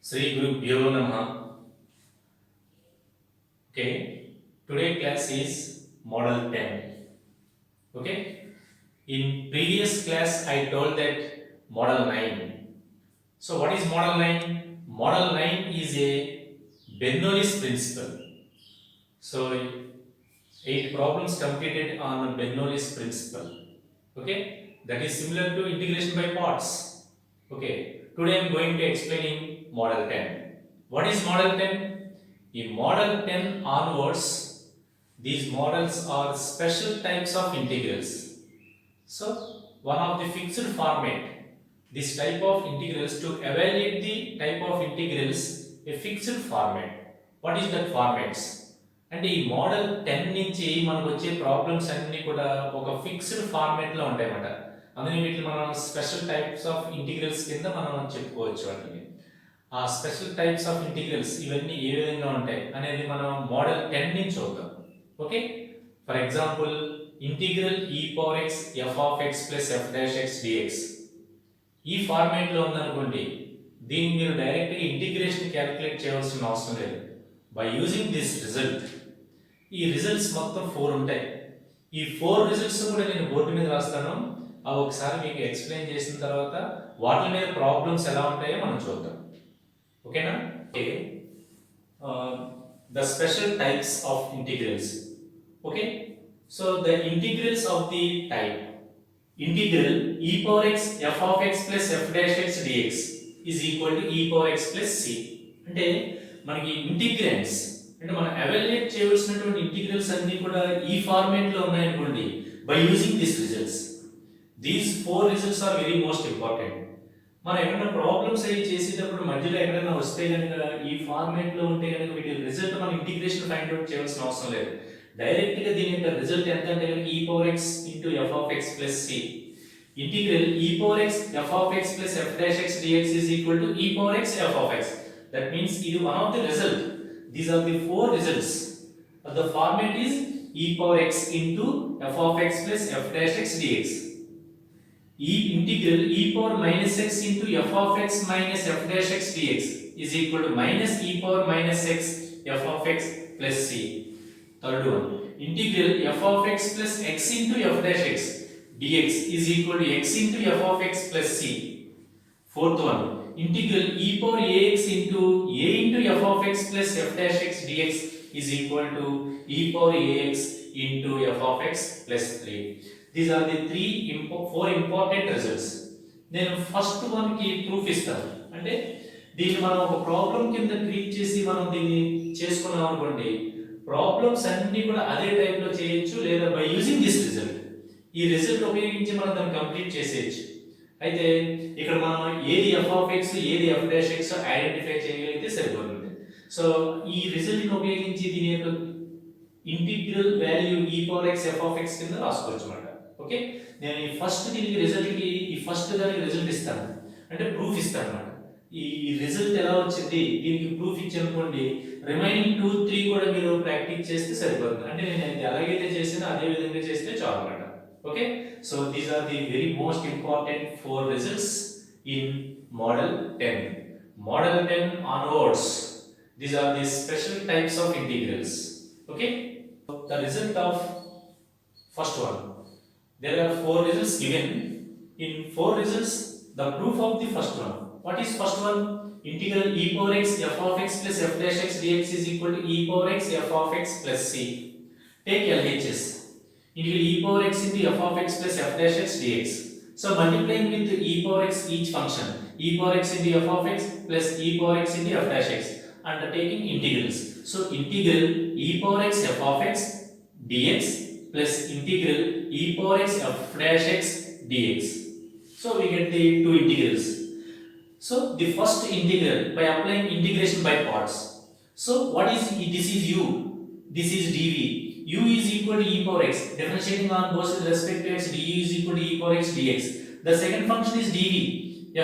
Sri Gurubhyo Namaha. Okay, today class is Model 10. Okay, in previous class I told that Model 9. So what is Model 9? Model 9 is a Bernoulli's principle. So 8 problems completed on Bernoulli's principle. Okay, that is similar to integration by parts. Okay, today I am going to explaining Model 10. What is Model 10? In Model 10 onwards, these models are special types of integrals. So, one of the fixed format, this type of integrals to evaluate the type of integrals, a fixed format. What is that formats? అంటే ఈ model 10 నుంచి మనకు వచ్చే problems అన్ని కూడా ఒక fixed format లో ఉంటాయన్నమాట. అందుకే వీటిని మనం స్పెషల్ టైప్స్ ఆఫ్ ఇంటిగ్రల్స్ కింద మనం చెప్పుకోవచ్చు వాటిని. ఆ స్పెషల్ టైప్స్ ఆఫ్ ఇంటిగ్రల్స్ ఇవన్నీ ఏ విధంగా ఉంటాయి అనేది మనం మోడల్ 10 నుంచి చూద్దాం. Okay, for example integral e power x f of x plus f dash x dx ఈ ఫార్మాట్ లో ఉందనుకోండి, దీన్ని మీరు డైరెక్ట్ గా ఇంటిగ్రేషన్ క్యాలిక్యులేట్ చేయవలసిన అవసరం లేదు. బై యూజింగ్ దిస్ రిజల్ట్, ఈ రిజల్ట్స్ మొత్తం 4 ఉంటాయి. ఈ 4 రిజల్ట్స్ కూడా నేను బోర్డు మీద రాస్తాను. అవి ఒకసారి మీకు ఎక్స్ప్లెయిన్ చేసిన తర్వాత వాటి మీద ప్రాబ్లమ్స్ ఎలా ఉంటాయో మనం చూద్దాం. ఓకేనా? The special types of integrals. Okay, so the integrals of the type integral e power x f of x plus f dash x dx is equal to e power x plus c. అంటే మనకి ingredients అంటే మనం evaluate చేయవలసినటువంటి integrals అన్ని కూడా ఈ format లో ఉన్నాయనుకోండి, by using this results. These 4 results are very most important. మనం ఏమైనా ప్రాబ్లమ్స్ అవి చేసేటప్పుడు మధ్యలో ఎక్కడైనా వస్తే కనుక ఈ ఫార్మాట్ లో ఉంటే కనుక వీటి రిజల్ట్ మనం ఇంటిగ్రేషన్ ఫైండ్ అవుట్ చేయాల్సిన అవసరం లేదు. డైరెక్ట్ గా దీని యొక్క రిజల్ట్ ఎంత అంటే e power x into f of x plus c. Integral e power x f of x plus f dash x dx is equal to e power x f of x. That means ఇది one of the result. These are the 4 results. The format is e power x into f of x plus f dash x dx. Integral e power minus x into f of x minus f dash x dx is equal to minus e power minus x f of x plus c. Third one, integral f of x plus x into f dash x dx is equal to x into f of x plus c. Fourth one, integral e power ax into a into f of x plus f dash x dx is equal to e power ax into f of x plus 3. These are the 4 important results. నేను first one కి proof ఇస్తాను. అంటే దీన్ని మనం ఒక problem కింద treat చేసి మనం దీన్ని చేసుకున్నాం అనుకోండి, ప్రాబ్లమ్స్ అన్ని కూడా అదే టైప్ లో చేయొచ్చు, లేదా బై యూజింగ్ దిస్ రిజల్ట్, ఈ రిజల్ట్ ఉపయోగించి మనం దాన్ని కంప్లీట్ చేసేయచ్చు. అయితే ఇక్కడ మనం ఏది f ఆఫ్ x ఏది f డాష్ x ఐడెంటిఫై చేయగలిగితే సరిపోతుంది. సో ఈ రిజల్ట్ ని ఉపయోగించి దీని యొక్క integral value e power x f of x కింద రాసుకోవచ్చు అన్నమాట. ఓకే, నేను ఈ ఫస్ట్ దీనికి రిజల్ట్ కి ఈ ఫస్ట్ దానికి రిజల్ట్ ఇస్తాను, అంటే ప్రూఫ్ ఇస్తాను అన్నమాట. ఈ రిజల్ట్ ఎలా వచ్చింది దీనికి ప్రూఫ్ ఇచ్చానుకోండి, రిమైనింగ్ 2, 3 కూడా మీరు ప్రాక్టీస్ చేస్తే సరిపోతుంది. అంటే నేను ఎలాగైతే చేసినా అదే విధంగా చేస్తే చాలు అన్నమాట. Okay, so these are the very most important 4 results in model 10. Model 10 onwards, these are the special types of integrals. Okay, the result of first one, there are 4 results given. In 4 results, the proof of the first one. What is first one? Integral e power x f of x plus f dash x dx is equal to e power x f of x plus c. Take LHS. Integral e power x into f of x plus f dash x dx. So multiplying with e power x each function, e power x into f of x plus e power x into f dash x, and taking integrals. So integral e power x f of x dx plus integral e power x f dash x dx. So we get the 2 integrals. So the first integral by applying integration by parts. So what is this is u, this is dv. U is equal to e power x. Differentiating on both with respect to x, du is equal to e power x dx. The second function is dv.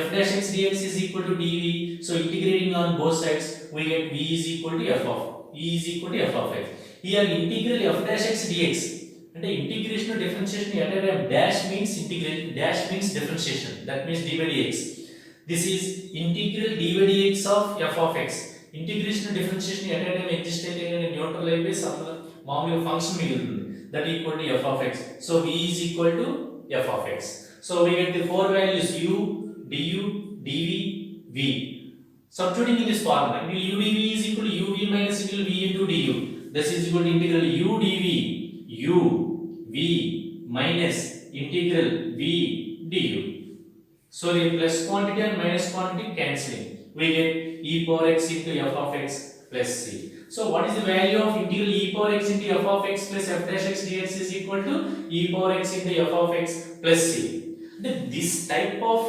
F dash x dx is equal to dv. So integrating on both sides, we get v is equal to f of x. Here integral f dash x dx. And the integration or differentiation at a time, dash means integration, dash means differentiation. That means d by dx. This is integral dy dx of f of x. Integration differentiation at a time exist అయితే neutral అయిపోయి some మామూలుగా function మిగులుతుంది that equal to f of x. So v is equal to f of x. So we get the four values u, du, dv, v. Substituting in this formula, u dv is equal to uv minus integral v into du. This is equal to integral u dv, u, v minus integral v du. So the plus quantity and minus quantity cancelling. We get e power x into f of x plus c. So what is the value of integral e power x into f of x plus f dash x dx is equal to e power x into f of x plus c. This type of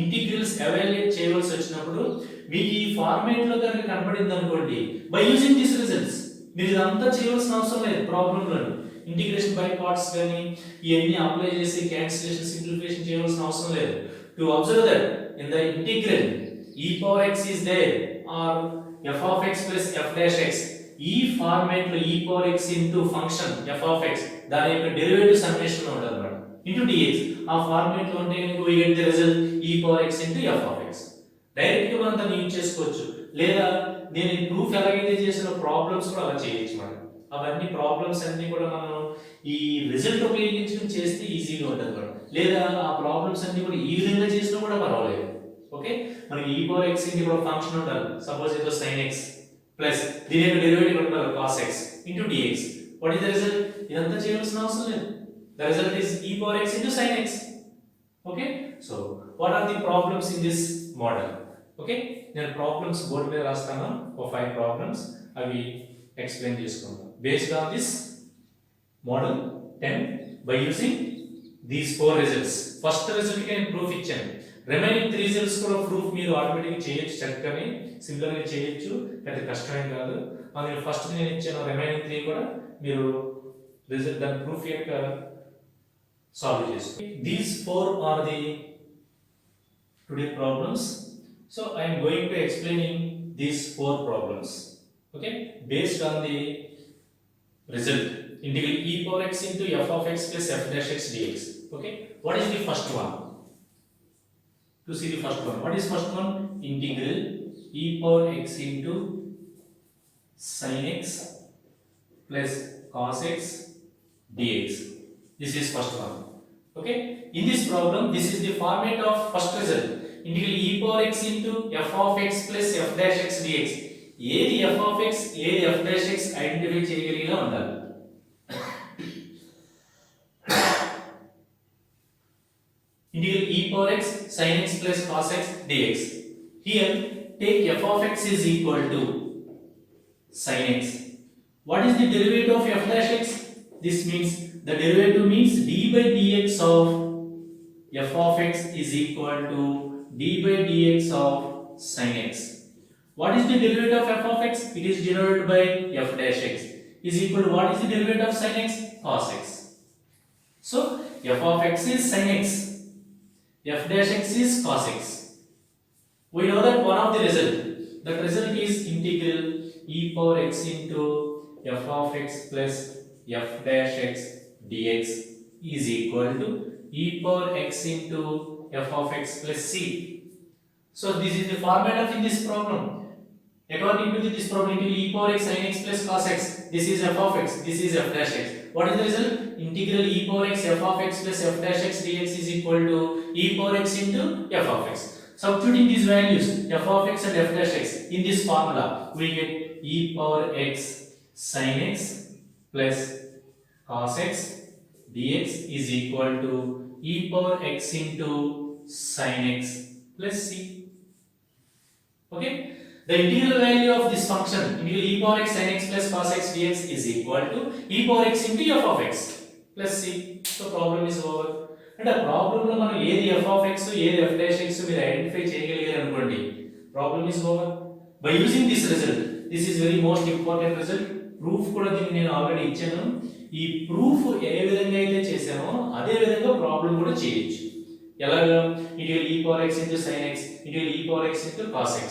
integrals evaluate చేయవలసి వచ్చినప్పుడు మీకు ఈ format లో కనుక కనపడింది అనుకోండి, by using this results మీరు ఇదంతా చేయవలసిన అవసరం లేదు ప్రాబ్లంలో. ఇంటిగ్రేషన్ బై పార్ట్స్ కానీ ఇవన్నీ అప్లై చేసి క్యాన్సిలేషన్ సింప్లిఫికేషన్ చేయవలసిన అవసరం లేదు. To observe that in the integral e power x is there or f of x plus f dash x, ఈ ఫార్మాట్ లో e power x into function f of x దాని యొక్క derivative summation లో ఉండాలి అన్నమాట into dx. ఆ format లో ఉంటే కనుక we get the result e power x into f of x. Direct గా మనం దాన్ని యూజ్ చేసుకోవచ్చు, లేదా నేను ఈ ప్రూఫ్ ఎలాగైతే చేసిన ప్రాబ్లమ్స్ కూడా అలా చేయొచ్చు మనం. అవన్నీ ప్రాబ్లమ్స్ అన్ని కూడా మనం ఈ రిజల్ట్ ఉపయోగించుకొని చేస్తే ఈజీగా ఉంటుంది మనం, లేదా ఆ ప్రాబ్లమ్స్ అన్ని కూడా ఈ విధంగా చేసినా కూడా పర్వాలేదు. ఓకే, మనకి e power x into ఒక ఫంక్షన్ ఉండాలి, సపోజ్ ఇది sin x ప్లస్ దీని యొక్క డెరివేటివ్ ఉండాలి cos x into dx. What is the result? ఇదంతా చేయాల్సిన అవసరం లేదు. The result is e power x into sin x. Okay, so what are the problems in this model? Okay, నేను problems board మీద రాస్తాను, ఒక 5 ప్రాబ్లమ్స్, అవి ఎక్స్ప్లెయిన్ చేసుకుందాం based on this model 10 by using these 4 results. First result కి నేను proof ఇచ్చాను, remaining 3 results కూడా ప్రూఫ్ మీరు ఆటోమేటిక్ చేయొచ్చు, చక్కగా సింపుల్ గా చేయొచ్చు, పెద్ద కష్టమేం కాదు. అందులో ఫస్ట్ నేను ఇచ్చాను, రిమైనింగ్ 3 కూడా మీరు రిజల్ట్ దాని ప్రూఫ్ యొక్క సాల్వ్ చేసుకోండి. These 4 are the today problems. So I am going to explaining these 4 problems. Okay, based on the result integral e power x into f of x plus f dash x dx. Okay, what is the first one? To see the first one, what is first one? Integral e power x into sin x plus cos x dx. This is first one. Okay, in this problem this is the format of first result, integral e power x into f of x plus f dash x dx. ఏది f of x ఏది f dash x identify చేయగలిగినా ఉండాలి. integral e power x sin x plus cos x dx. Here take f of x is equal to sin x. What is the derivative of f dash x? This means the derivative means d by dx of f of x is equal to d by dx of sin x. What is the derivative of f of x? It is denoted by f dash x is equal to what is the derivative of sin x? Cos x. So f of x is sin x, f dash x is cos x. We know that one of the result, that result is integral e power x into f of x plus f dash x dx is equal to e power x into f of x plus c. So this is the format of in this problem. According to this problem, integral e power x sin x plus cos x, this is f of x, this is f dash x. What is the result? Integral e power x f of x plus f dash x dx is equal to e power x into f of x. Substituting these values f of x and f dash x in this formula, we get e power x sin x plus cos x dx is equal to e power x into sin x plus c. Okay, the integral value of this function integral e power x sin x plus cos x dx is equal to e power x into f of x plus c. So problem is over. And a problem lo మనం ఏది f of x ఏది f dash x మీరు identify చేయగలిగారు అనుకోండి, problem is over. By using this result, this is very most important result. Proof కూడా దీన్ని నేను already ఇచ్చాను. ఈ ప్రూఫ్ ఏ విధంగా అయితే చేసామో అదే విధంగా ప్రాబ్లం కూడా చేయొచ్చు. ఎలాగా? Integral e power x into sin x integral e power x into cos x.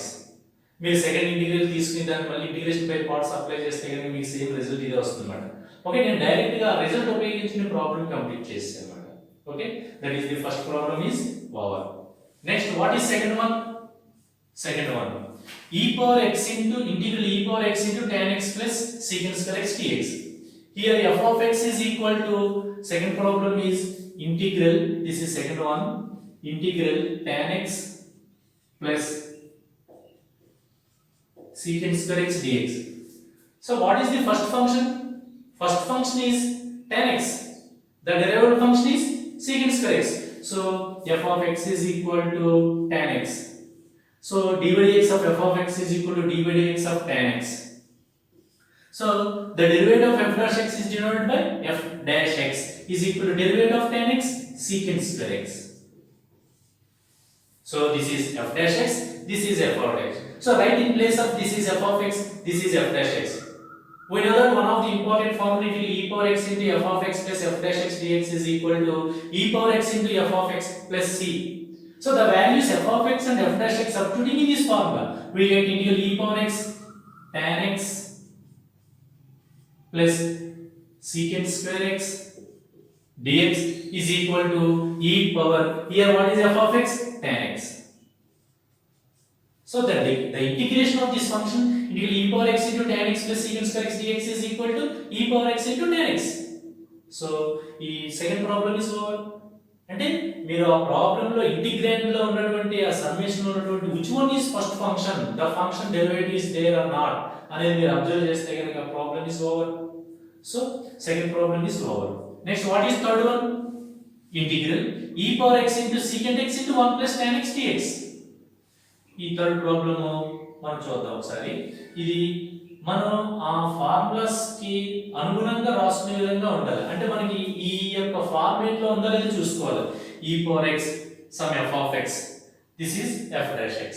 మీరు సెకండ్ ఇంటిగ్రల్ తీసుకుని దాన్ని మళ్ళీ ఇంటిగ్రేషన్ బై పార్ట్స్ అప్లై చేస్తే కనుక మీకు సేమ్ రిజల్ట్ ఇదే వస్తుందన్నమాట. ఓకే, నేను డైరెక్ట్ గా రిజల్ట్ ఉపయోగించిన ప్రాబ్లం కంప్లీట్ చేశాను అన్నమాట. Okay, that is the first problem is over. Next, what is second one? Second one, e power x into integral e power x into tan x plus secant square x dx. Here f of x is equal to, second problem is integral, this is second one, integral tan x plus secant square x dx. So what is the first function? First function is tan x. The derivative function is secant square x. So f of x is equal to tan x. So dy dx of f of x is equal to dy dx of tan x. So the derivative of f dash x is denoted by f dash x is equal to derivative of tan x secant square x. So this is f dash x, this is f of x. So write in place of this is f of x, this is f dash x. We know that one of the important formula is e power x into f of x plus f dash x dx is equal to e power x into f of x plus c. So the values f of x and f dash x substituting in this formula, we get integral e power x tan x plus secant square x dx is equal to e power, here what is f of x? Tan x. So the integration of this function integral e power x into tan x plus secant square x dx is equal to e power x into tan x. So ఈ second problem is over. అంటే మీరు ఆ problem లో integrand లో ఉన్నటువంటి ఆ summation లో ఉన్నటువంటి which one is first function, the function derivative is there or not అనేది మీరు అబ్జర్వ్ చేస్తే కనుక problem is over. So second problem is over. Next what is third one? Integral e power x into secant x into 1 plus tan x dx. ఈ third problem మనం చూద్దాం ఒకసారి. ఇది మనం ఆ ఫార్ములాస్ కి అనుగుణంగా రాసుకునే విధంగా ఉండాలి. అంటే మనకి ఈ యొక్క ఫార్మేట్ లో ఉందో లేదో చూసుకోవాలి. e power x some f of x, this is f dash x.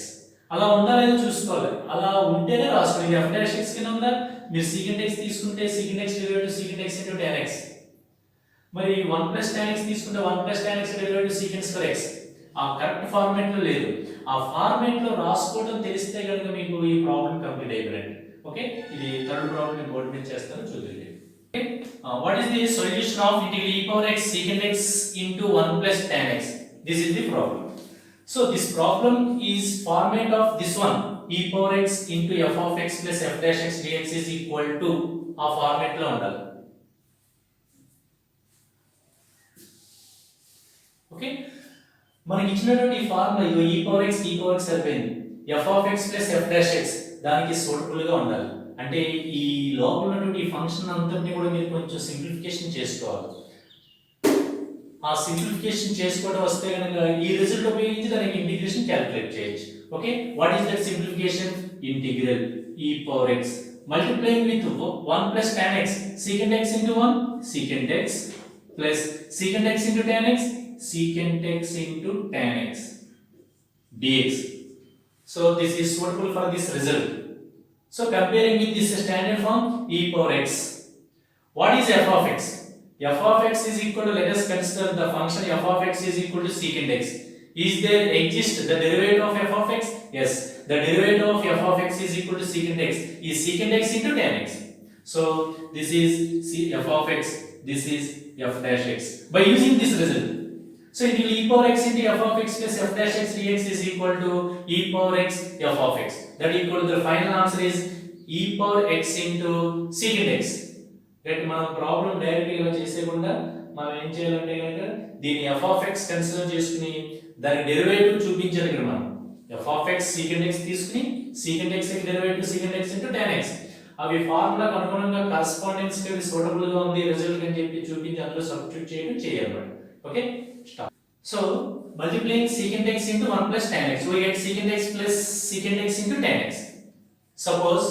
అలా ఉందా లేదో చూసుకోవాలి. అలా ఉంటేనే రాసుకోవాలి. f dash x కింద ఉందా? మీరు secant x తీసుకుంటే secant x derivative secant x into tan x. మరి 1 plus tan x తీసుకుంటే 1 plus tan x derivative secant square x. ఆ కరెక్ట్ ఫార్మాట్ లో లేదు. ఆ ఫార్మాట్ లో రాసుకోవడం తెలిస్తే గనుక మీకు ఈ ప్రాబ్లం కంప్లీట్ అయిపోయింది. ఓకే, ఇది థర్డ్ ప్రాబ్లం నేను బోర్డు మీద చేస్తాను చూడండి. Okay, what is the solution of integral e power x secant x into 1 plus tan x? This is the problem. So this problem is format of this one, e power x into f of x plus f dash x dx is equal to, ఆ format లో ఉండాలి. Okay, మనకి ఇచ్చినటువంటి ఈ formula ఇదో e power x సరిపోయింది. f of x plus f dash x దానికి suitable గా ఉండాలి. అంటే ఈ లోపల ఉన్నటువంటి ఈ ఫంక్షన్ అంతటిని కూడా మీరు కొంచెం సింప్లిఫికేషన్ చేసుకోవాలి. ఆ సింప్లిఫికేషన్ చేసుకోవడం వస్తే కనుక ఈ రిజల్ట్ ఉపయోగించి దానికి ఇంటిగ్రేషన్ క్యాలిక్యులేట్ చేయొచ్చు. Okay, what is that simplification? Integral e power x multiplying with 1 plus tan x secant x into 1 secant x plus secant x into tan x secant x into tan x dx. So this is suitable for this result. So comparing with this standard form e power x, what is f of x? F of x is equal to, let us consider the function f of x is equal to secant x. Is there exist the derivative of f of x? Yes, the derivative of f of x is equal to secant x is secant x into tan x. So this is f of x, this is f dash x. By using this result, so integral e power x into f of x plus f dash x dx is equal to e power x f of x. That equal to, the final answer is e power x into secant x. That మనం problem direct గా చేసేకుండా మనం ఏం చేయాలంటే కనుక దీని f of x consider చేసుకుని దాని derivative చూపించాలి. ఇక్కడ మనం f of x secant x తీసుకుని secant x కి derivative secant x into tan x, అవి ఫార్ములాకి అనుగుణంగా కరెస్పాండెన్స్ కి సూటబుల్ గా ఉంది రిజల్ట్ అని చెప్పి చూపించి అందులో సబ్స్టిట్యూట్ చేయడం చేయాలన్నమాట. Okay, start. So multiplying secant x into 1 plus tan x, we get secant x plus secant x into tan x. Suppose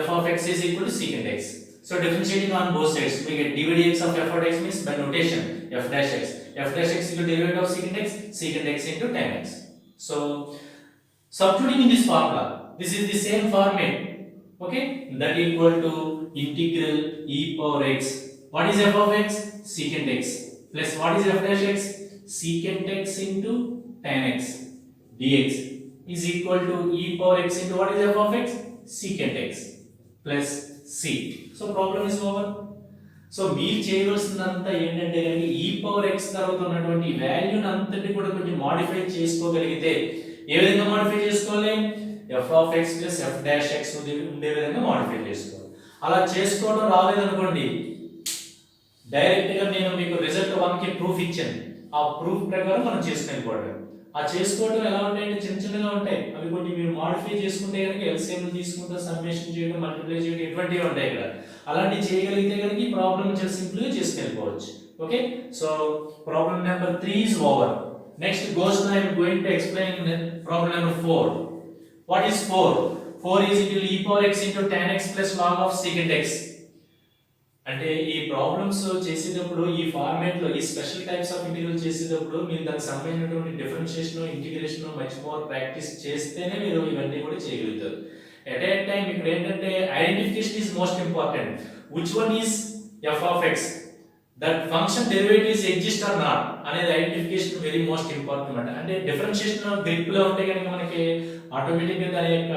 f of x is equal to secant x. So differentiating on both sides, we get dy dx of f of x means by notation f dash x. F dash x equal to derivative of secant x into tan x. So substituting in this formula, this is the same format. Okay, that equal to integral e power x. What is f of x? Secant x. Plus what is f dash x? Secant x into tan x dx is equal to e power x into what is f of x? Secant x plus c. So problem is over. So మీరు చేయవలసినంత ఏంటంటే కనుక ఈ power X తర్వాత ఉన్నటువంటి వాల్యూని అంతటి కూడా కొంచెం మాడిఫై చేసుకోగలిగితే ఏ విధంగా మాడిఫై చేసుకోవాలి, F of X plus F dash X ఉండే విధంగా మాడిఫై చేసుకోవాలి. అలా చేసుకోవడం రాలేదనుకోండి, డైరెక్ట్ గా నేను మీకు రిజల్ట్ 1 కి ప్రూఫ్ ఇచ్చాను, ఆ ప్రూఫ్ ప్రకారం మనం చేసుకుని ఆ చేసుకోవడం ఎలా ఉంటాయంటే చిన్న చిన్నగా ఉంటాయి. అవి కొంచెం మీరు మాడిఫై చేసుకుంటే కనుక ఎల్సిఎం తీసుకుంటే సమ్మేషన్ చేయడం, మల్టిప్లై చేయడం ఇటువంటివి ఉంటాయి ఇక్కడ. అలాంటివి చేయగలిగితే కనుక ఈ ప్రాబ్లం చాలా సింపుల్ గా చేసుకెళ్ళిపోవచ్చు. Okay, so problem number 3 is over. Next goes I am going to explain problem number 4. What is 4? 4 is equal to e power x into tan x plus log of secant x. అంటే ఈ problems చేసేటప్పుడు ఈ format లో ఈ special types of integral చేసేటప్పుడు మీరు దానికి సంబంధించినటువంటి differentiation, integration much more practice చేస్తేనే మీరు ఇవన్నీ కూడా చేయగలుగుతారు. ఎట్ ఏ టైం ఇక్కడ ఏంటంటే identification is most important. Which one is F of X, that function derivatives exist are not అనేది ఐడెంటిఫికేషన్ వెరీ మోస్ట్ ఇంపార్టెంట్ అన్నమాట. అంటే డిఫరెన్షియేషన్ గ్రిప్ లో ఉంటే కనుక మనకి ఆటోమేటిక్ గా దాని యొక్క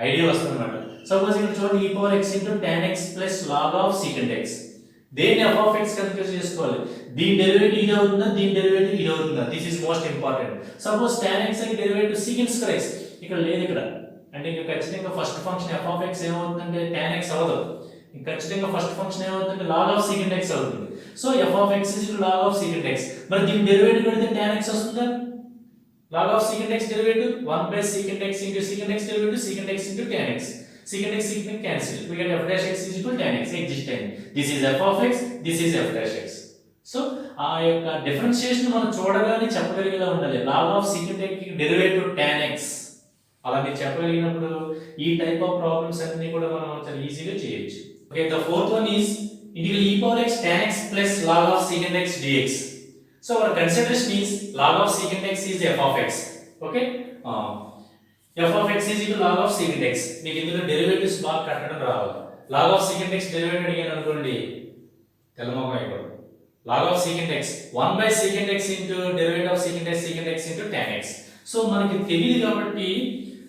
ఐడియా వస్తుంది అన్నమాట. సపోజ్ ఇక్కడ చూడండి e power x into tan x plus log of secant x. దేని f of x కన్సిడర్ చేసుకోవాలి, దీని డెరివేటివ్ ఇది అవుతుందా, దీని డెరివేటివ్ ఇది అవుతుందా, this is most important. Suppose tan x కి డెరివేటివ్ secant square x ఇక్కడ లేదు ఇక్కడ, అంటే ఇంకా ఖచ్చితంగా first function f of x ఏమవుతుందంటే tan x అవ్వదు, ఇంకా ఖచ్చితంగా ఫస్ట్ ఫంక్షన్ ఏమవుతుందంటే log of secant x అవుతుంది. So f of x is log of secant x. మరి దీని డెరివేటివ్ పెడితే tan x వస్తుందా, log of secant x derivative 1 by secant x into secant x derivative secant x into tan x. Secant x cancel. We get f dash x is equal to tan x existing. This is f of x, this is f dash x. So ఆ యొక్క differentiation మనం చూడగానే చెప్పగలిగేలా ఉండాలి. log of secant x derivative tan x అలా మీరు చెప్పగలిగినప్పుడు ఈ type of problems అన్ని కూడా మనం చాలా ఈజీగా చేయొచ్చు. Okay, the fourth one is integral e power x tan x plus log of secant x dx. So our consideration is log of secant x is f of x. Okay, f of x is equal to log of secant x. మీకు ఇందులో derivatives బాగా కట్టడం రావాలి. log of secant x derivative అడిగాను అనుకోండి, తెల్లమొఖం అయిపోతుంది. log of secant x 1 by secant x into derivative of secant x into tan x. So మనకి తెలియదు కాబట్టి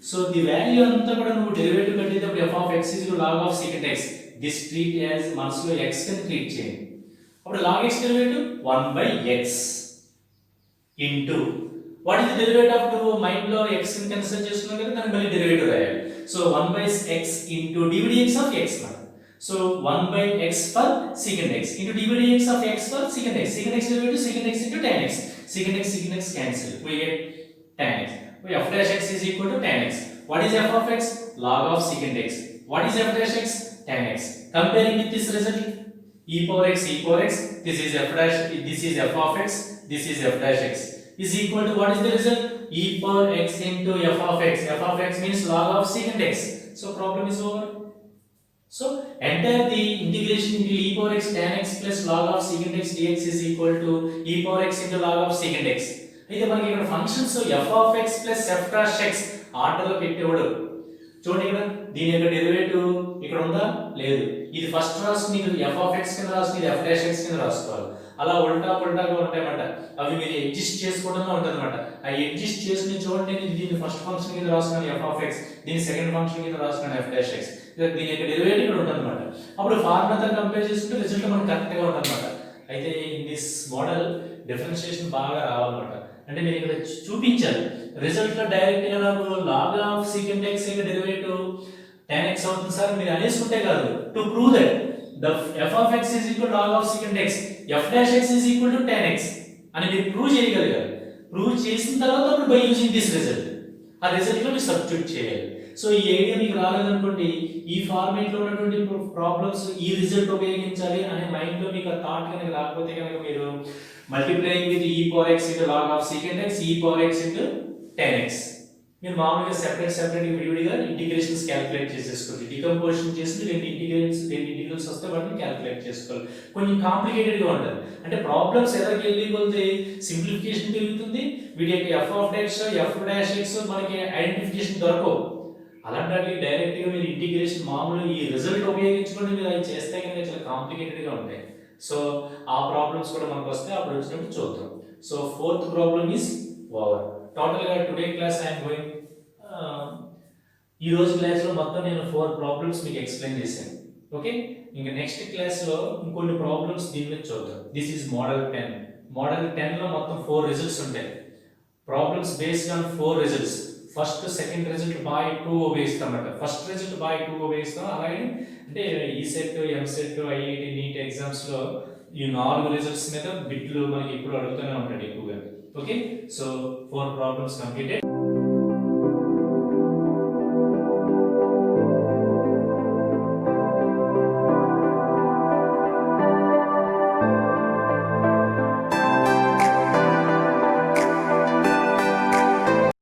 సో ది వాల్యూ అంతా కూడా నువ్వు డెరివేటివ్ కట్టేటప్పుడు f of x is equal to log of secant x. This treat as మనసులో x ని treat చేయండి. అప్పుడు log x derivative 1 by x into what is the derivative of two mind లో x ని కన్సిడర్ చేసుకున్నాం కదా, దాని మళ్ళీ డెరివేటివ్ రాయాలి. So 1 by x into dvdx of x మాట. So 1 by x for secant x into dvdx of x for secant x. Secant x derivative secant x into tan x. Secant x cancel. We get tan x. F dash x is equal to tan x. What is f of x? Log of secant x. What is f dash x? Tan x. Comparing with this result, e power x, this is f dash, this is f of x, this is f dash x is equal to what is the result? E power x into f of x. F of x means log of secant x. So problem is over. So enter the integration into e power x tan x plus log of secant x dx is equal to e power x into log of secant x. అయితే మనకి ఇక్కడ functions f of x plus f dash x ఆర్డర్లో పెట్టేవాడు. చూడండి ఇక్కడ దీని యొక్క derivative ఇక్కడ ఉందా, లేదు. ఇది ఫస్ట్ రాసుకుని f of x కింద రాసుకుని ఇది f dash x కింద రాసుకోవాలి. అలా ఉల్టాగా ఉంటాయన్నమాట. అవి మీరు అడ్జస్ట్ చేసుకోవడంలో ఉంటుందన్నమాట. ఆ అడ్జస్ట్ చేసుకుని చూడండి, నేను దీన్ని ఫస్ట్ ఫంక్షన్ కింద రాసుకున్నాను f of x, దీన్ని సెకండ్ ఫంక్షన్ కింద రాసుకున్నాను f dash x. దీని యొక్క డెరివేటివ్ ఇక్కడ ఉంటుందన్నమాట. అప్పుడు ఫార్ములాతో కంపేర్ చేసుకుంటే రిజల్ట్ మనకు కరెక్ట్ గా ఉంటుందన్నమాట. అయితే ఇన్ దిస్ మోడల్ డిఫరెన్షియేషన్ బాగా రావాలన్నమాట. అంటే మీరు ఇక్కడ చూపించాలి రిజల్ట్ లో డైరెక్ట్ గా నాకు log of secant x యొక్క డెరివేటివ్ tan x అవుతుంది సార్ మీరు అనేసుకుంటే కాదు. To prove that the f of x is equal to log of secant x, f dash x is equal to tan x అని మీరు prove చేయగలిగారు. Prove చేసిన తర్వాత అప్పుడు బై యూజింగ్ దిస్ రిజల్ట్ ఆ రిజల్ట్ లో మీరు సబ్స్టిట్యూట్ చేయాలి. సో ఈ ఐడియా మీకు రాలేదనుకోండి, ఈ ఫార్మేట్ లో ఉన్నటువంటి ప్రాబ్లమ్స్ ఈ రిజల్ట్ ఉపయోగించాలి అనే మైండ్ లో మీకు ఆ థాట్ కనుక రాకపోతే కనుక మీరు multiplying with e power x into log of secant x, e power x into tan x మీరు మామూలుగా సెపరేట్ విడివిడిగా ఇంటిగ్రేషన్స్ క్యాలిక్యులేట్ చేసేసుకోండి. డికంపోజిషన్ చేసి రెండు ఇంటిగ్రల్స్ వస్తే వాటిని క్యాలిక్యులేట్ చేసుకోవాలి. కొంచెం కాంప్లికేటెడ్ గా ఉంటుంది. అంటే ప్రాబ్లమ్స్ ఎలాగ వెళ్ళి కొద్ది సింప్లిఫికేషన్ పెరుగుతుంది. వీటి యొక్క F of X, F dash X మనకి ఐడెంటిఫికేషన్ దొరకవు. అలాంటి డైరెక్ట్ గా మీరు ఇంటిగ్రేషన్ మామూలు ఈ రిజల్ట్ ఉపయోగించుకొని మీరు అది చేస్తే కనుక చాలా కాంప్లికేటెడ్ గా ఉంటాయి. సో ఆ ప్రాబ్లమ్స్ కూడా మనకు వస్తే అప్పుడు వచ్చినప్పుడు చూద్దాం. So fourth problem is over. Total గా టుడే క్లాస్ ఐఎమ్ గోయింగ్ ఈ రోజు క్లాస్ లో మొత్తం నేను 4 ప్రాబ్లమ్స్ మీకు ఎక్స్ప్లెయిన్ చేశాను. ఓకే, ఇంకా నెక్స్ట్ క్లాస్ లో ఇంకొన్ని ప్రాబ్లమ్స్ దీని మీద చూద్దాం. This is model 10. మోడల్ 10 లో మొత్తం 4 రిజల్ట్స్ ఉంటాయి. Problems based on 4 results. First second result by 2 ఉపయోగిస్తాం అన్నమాట. ఫస్ట్ రిజల్ట్ బాయ్ 2 ఉపయోగిస్తాం. అలాగే అంటే ఈ set, EAMCET, IIT, NEET exams లో ఈ 4 రిజల్ట్స్ మీద బిట్లు మనకి ఇప్పుడు అడుగుతూనే ఉంటాడు ఎక్కువగా. Okay, so 4 problems completed.